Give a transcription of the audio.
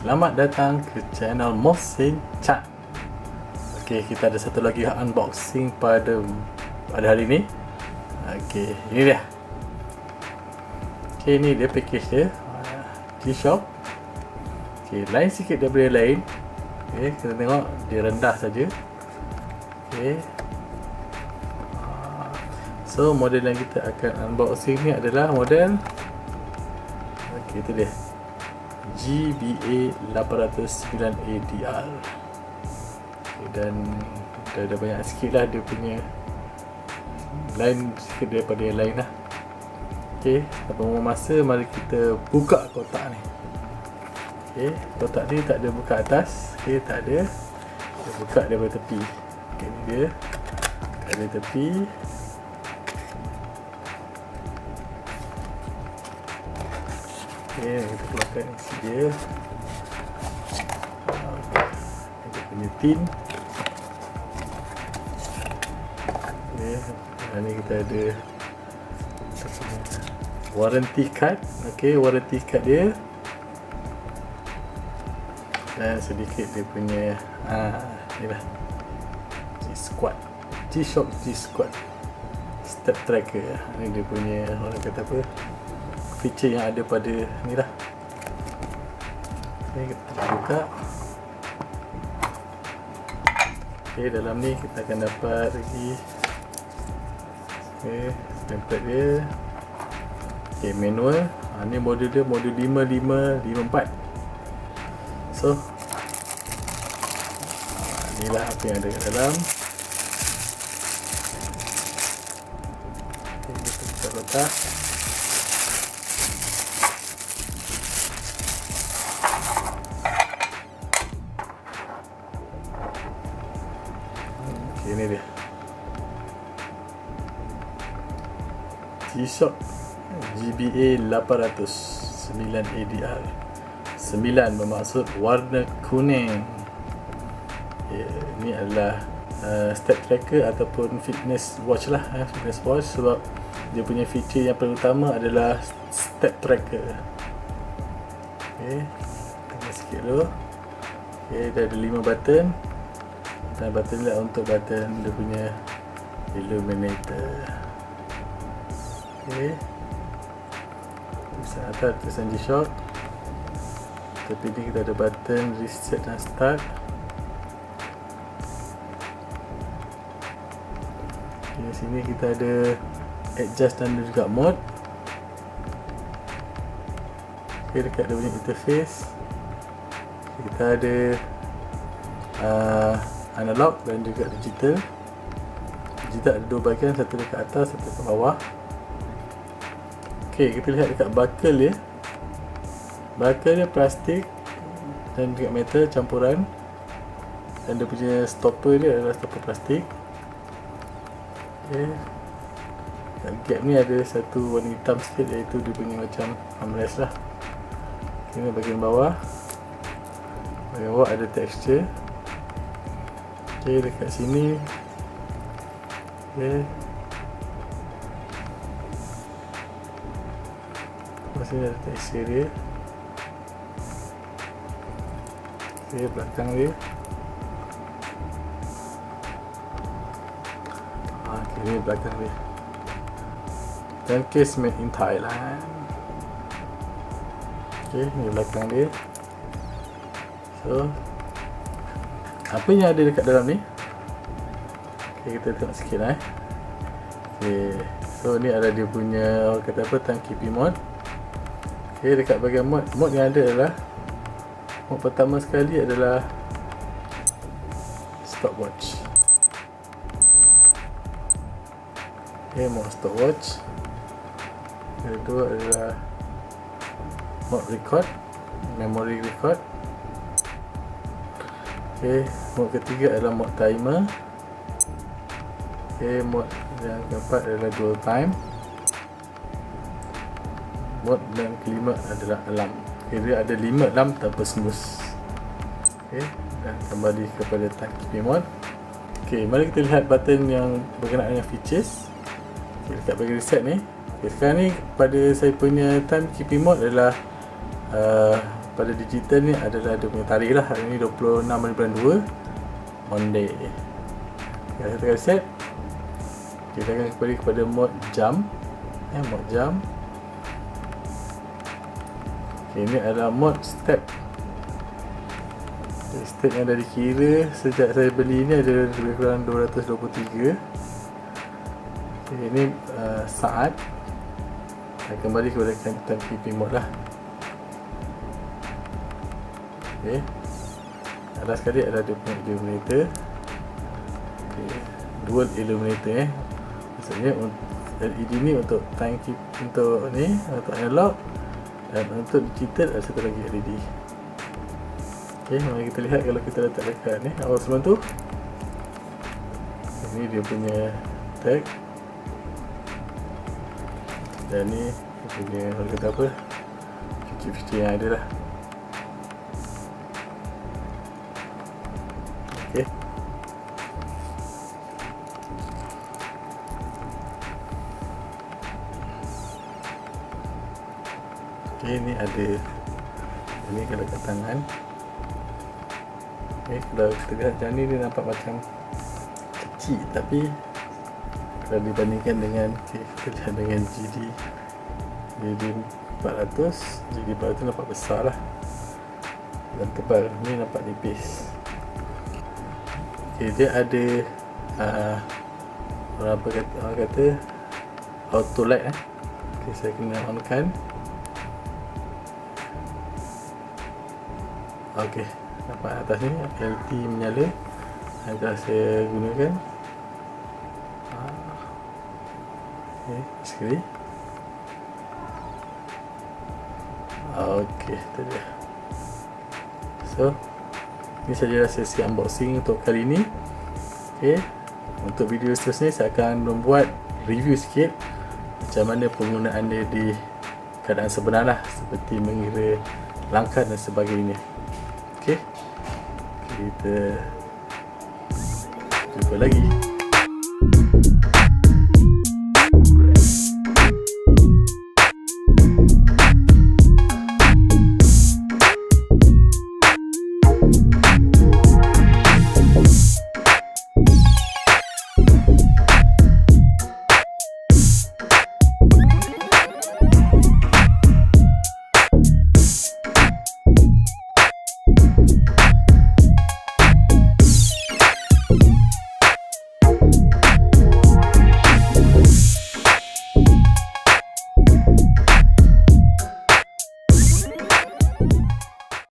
Selamat datang ke channel Mohsin Chan. Okey, kita ada satu lagi unboxing pada hari ini. Okey, ini dia. Okey, ini dia package dia. G-Shock. Okey, lain sikit daripada lain. Okey, kita tengok dia rendah saja. Okey. So, model yang kita akan unboxing ni adalah model, okey, itu dia, GBA-800-9ADR. Okay, dan dah banyak sikit lah dia punya, lain sikit daripada yang lain lah. Ok, tanpa membuang masa, mari kita buka kotak ni. Ok, kotak ni tak ada buka atas. Ok, tak ada. Kita buka daripada tepi. Ok, ni dia, buka dari tepi. Okay, kita keluarkan isi dia. Dia punya tin. Okay, dan ni kita ada warranty card. Okay, warranty card dia. Dan sedikit dia punya ni lah, G-Squad, G-Shock G-Squad step tracker. Ni dia punya, orang kata apa, feature yang ada pada ni lah. Okay, kita buka. Okay, dalam ni kita akan dapat lagi, okay, template dia. Okay, manual. Ni model dia, model 5554. So, inilah apa yang ada kat dalam. Okay, kita letak. Ini dia, G-Shock GBA-800-9ADR. 9 bermaksud warna kuning. Ini adalah step tracker ataupun fitness watch lah, fitness watch, sebab dia punya feature yang paling utama adalah step tracker. Okay, tengok sikit dulu. Okay, dia ada 5 button. Dan button ni untuk button dia punya illuminator. Okay, tulisan atas tulisan G-Shock. Tapi ni kita ada button reset dan start. Okay, sini kita ada adjust dan juga mode. Okay, dekat dia punya interface kita ada analog dan juga digital. Digital ada 2 bahagian, satu dekat atas, satu dekat bawah. Ok, kita lihat dekat buckle dia. Buckle dia plastik dan juga metal campuran. Dan dia punya stopper dia adalah stopper plastik. Ok, kat gap ni ada satu warna hitam sikit, iaitu dia punya macam armrest lah. Ok, ni bahagian bawah. Bahagian bawah ada texture. Ok, dekat sini. Ok, sini ada tekstur dia. Ok, belakang dia. Ok, ni belakang dia. Dan case made in Thailand. Ok, ni belakang dia. So, apa yang ada dekat dalam ni? Okay, kita tengok sikit lah. Okay, so ni ada dia punya, orang kata apa, timekeeping mode. Okay, dekat bahagian mode yang ada adalah, mode pertama sekali adalah stopwatch. Okay, mode stopwatch. Yang kedua adalah mode record, memory record. Okay, mode ketiga adalah mode timer. Okay, mode yang keempat adalah dual time. Mode yang kelima adalah alarm. Okay, dia ada 5 alarm tanpa snooze. Okay, dan kembali kepada timekeeping mode. Okay, mari kita lihat button yang berkenaan dengan features. Okay, dekat bahagian reset ni. Okay, sekarang ni pada saya punya timekeeping mode adalah pada digital ni adalah dia punya tarikh lah. Hari ni 26 bulan 2 Monday. Kita tekan set. Kita akan kembali kepada mode jam. Mode jam. Okay, ini adalah mode step. Step yang dah dikira sejak saya beli ni ada lebih kurang 223. Okay, ini saat. Saya kembali kepada timekeeping mode lah. Okay. Atas sekali ada dia punya illuminator. Okay. Dual illuminator maksudnya LED ni untuk timekeep, untuk ni untuk analog, dan untuk digital ada satu lagi LED. Ok, mari kita lihat kalau kita letak dekat ni awal sebelum tu. Ini dia punya tag, dan ni dia punya, kalau kata apa, feature-feature yang ada lah. Ok, ok, ni ada, ini kalau kat tangan. Ok, kalau kita lihat macam ni dia nampak macam kecil, tapi kalau dibandingkan dengan, ok, kita lihat dengan GD400, GD400 nampak besar lah dan tebal. Ni nampak nipis. Ok, dia ada orang kata auto light. Ok, saya kena on kan. Ok, nampak atas ni LED menyala. Dah saya gunakan. Ok, sekali. Ok, tu dia. So, ini sajalah sesi unboxing untuk kali ini. Ok, untuk video seterusnya saya akan membuat review sikit macam mana penggunaan dia di keadaan sebenar lah, seperti mengira langkah dan sebagainya. Ok, kita jumpa lagi.